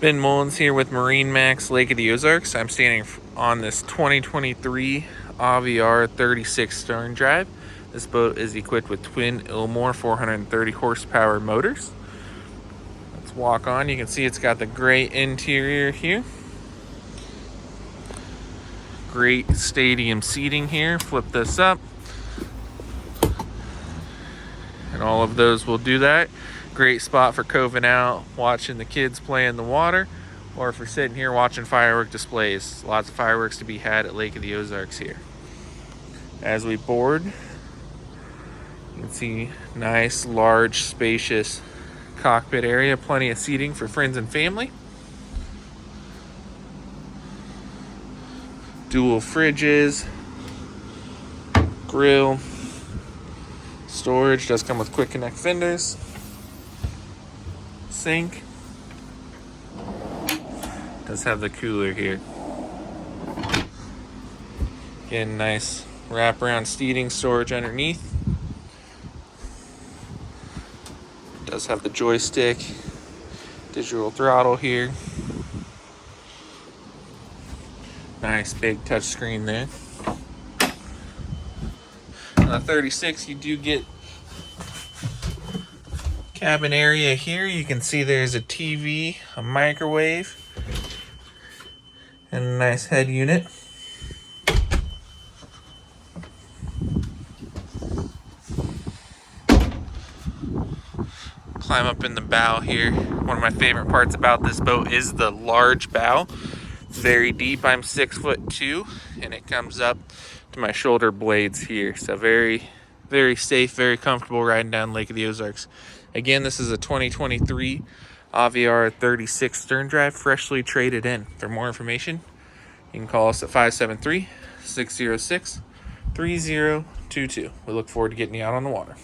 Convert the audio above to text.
Ben Mullins here with MarineMax, Lake of the Ozarks. I'm standing on this 2023 Aviara 36 stern drive. This boat is equipped with twin ILMOR 430 horsepower motors. Let's walk on. You can see it's got the gray interior here. Great stadium seating here. Flip this up. And all of those will do that. Great spot for coving out, watching the kids play in the water, or if we're sitting here watching firework displays. Lots of fireworks to be had at Lake of the Ozarks here. As we board, you can see nice, large, spacious cockpit area. Plenty of seating for friends and family. Dual fridges, grill, storage. Does come with quick connect fenders. Sink. Does have the cooler here. Again, nice wraparound seating, storage underneath. Does have the joystick, digital throttle here. Nice big touch screen there. On the 36, you do get cabin area here. You can see there's a TV, a microwave, and a nice head unit. Climb up in the bow here. One of my favorite parts about this boat is the large bow. It's very deep. I'm 6'2", and it comes up to my shoulder blades here. So very, very safe, very comfortable riding down Lake of the Ozarks. Again, this is a 2023 Aviara 36 stern drive, freshly traded in. For more information, you can call us at 573-606-3022. We look forward to getting you out on the water.